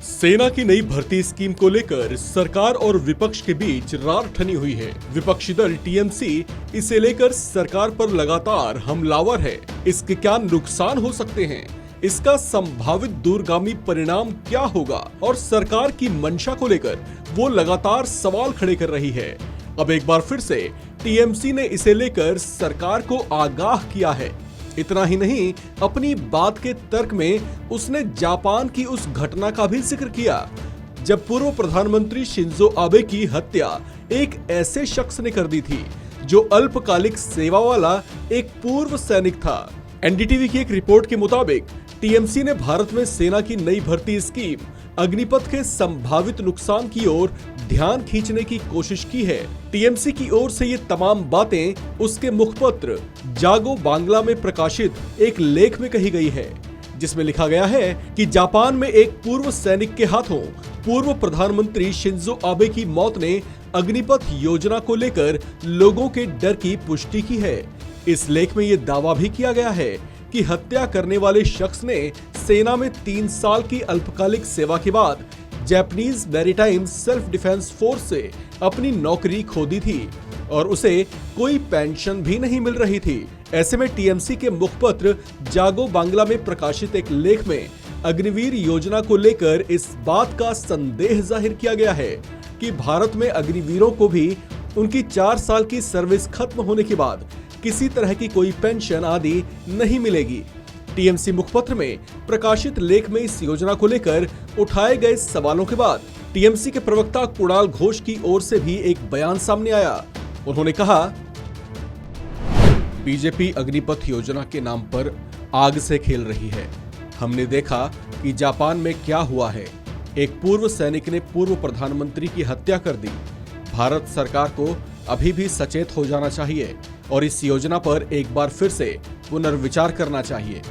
सेना की नई भर्ती स्कीम को लेकर सरकार और विपक्ष के बीच रार ठनी हुई है। विपक्षी दल टीएमसी इसे लेकर सरकार पर लगातार हमलावर है। इसके क्या नुकसान हो सकते हैं, इसका संभावित दूरगामी परिणाम क्या होगा और सरकार की मंशा को लेकर वो लगातार सवाल खड़े कर रही है। अब एक बार फिर से टीएमसी ने इसे लेकर सरकार को आगाह किया है। इतना ही नहीं, अपनी बात के तर्क में उसने जापान की उस घटना का भी जिक्र किया जब पूर्व प्रधानमंत्री शिंजो आबे की हत्या एक ऐसे शख्स ने कर दी थी जो अल्पकालिक सेवा वाला एक पूर्व सैनिक था। एनडीटीवी की एक रिपोर्ट के मुताबिक टीएमसी ने भारत में सेना की नई भर्ती स्कीम अग्निपथ के संभावित नुकसान की ओर ध्यान खींचने की कोशिश की है। टीएमसी की ओर से ये तमाम बातें उसके मुखपत्र जागो बांग्ला में प्रकाशित एक लेख में कही गई है, जिसमें लिखा गया है कि जापान में एक पूर्व सैनिक के हाथों पूर्व प्रधानमंत्री शिंजो आबे की मौत ने अग्निपथ योजना को लेकर लोगों के डर की पुष्टि की है। इस लेख में ये दावा भी किया गया है कि हत्या करने वाले शख्स ने सेना में 3 साल की अल्पकालिक सेवा के बाद Japanese maritime self defence force से अपनी नौकरी खो दी थी और उसे कोई पेंशन भी नहीं मिल रही थी। ऐसे में टीएमसी के मुखपत्र जागो बांग्ला में प्रकाशित एक लेख में अग्निवीर योजना को लेकर इस बात का संदेह जाहिर किया गया है कि भारत में अग्निवीरों को भी उनकी 4 साल की सर्विस खत्म होने के बाद किसी तरह की कोई पेंशन आदि नहीं मिलेगी। टीएमसी मुखपत्र में प्रकाशित लेख में इस योजना को लेकर उठाए गए सवालों के बाद टीएमसी के प्रवक्ता कुणाल घोष की ओर से भी एक बयान सामने आया। उन्होंने कहा, बीजेपी अग्निपथ योजना के नाम पर आग से खेल रही है। हमने देखा कि जापान में क्या हुआ है। एक पूर्व सैनिक ने पूर्व प्रधानमंत्री की हत्या कर दी। भारत सरकार को अभी भी सचेत हो जाना चाहिए और इस योजना पर एक बार फिर से पुनर्विचार करना चाहिए।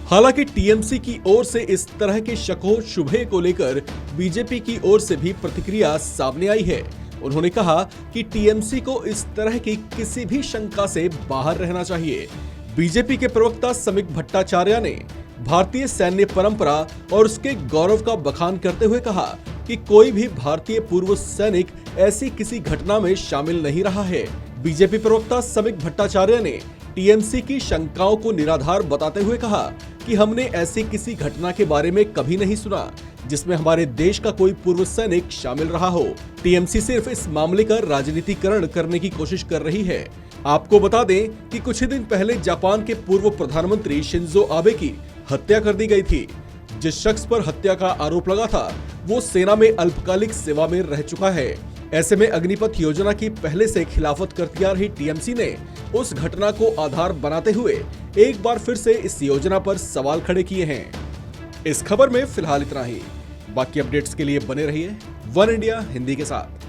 हालांकि टीएमसी की ओर से इस तरह के शको शुभे को लेकर बीजेपी की ओर से भी प्रतिक्रिया सामने आई है। उन्होंने कहा कि टीएमसी को इस तरह की किसी भी शंका से बाहर रहना चाहिए। बीजेपी के प्रवक्ता समिक भट्टाचार्य ने भारतीय सैन्य परंपरा और उसके गौरव का बखान करते हुए कहा कि कोई भी भारतीय पूर्व सैनिक ऐसी किसी घटना में शामिल नहीं रहा है। बीजेपी प्रवक्ता समिक भट्टाचार्य ने टीएमसी की शंकाओं को निराधार बताते हुए कहा कि हमने ऐसी किसी घटना के बारे में कभी नहीं सुना जिसमें हमारे देश का कोई पूर्व सैनिक शामिल रहा हो। टीएमसी सिर्फ इस मामले का राजनीतिकरण करने की कोशिश कर रही है। आपको बता दें कि कुछ ही दिन पहले जापान के पूर्व प्रधानमंत्री शिंजो आबे की हत्या कर दी गई थी। जिस शख्स पर हत्या का आरोप लगा था वो सेना में अल्पकालिक सेवा में रह चुका है। ऐसे में अग्निपथ योजना की पहले से खिलाफत करती आ रही टीएमसी ने उस घटना को आधार बनाते हुए एक बार फिर से इस योजना पर सवाल खड़े किए हैं। इस खबर में फिलहाल इतना ही। बाकी अपडेट्स के लिए बने रहिए वन इंडिया हिंदी के साथ।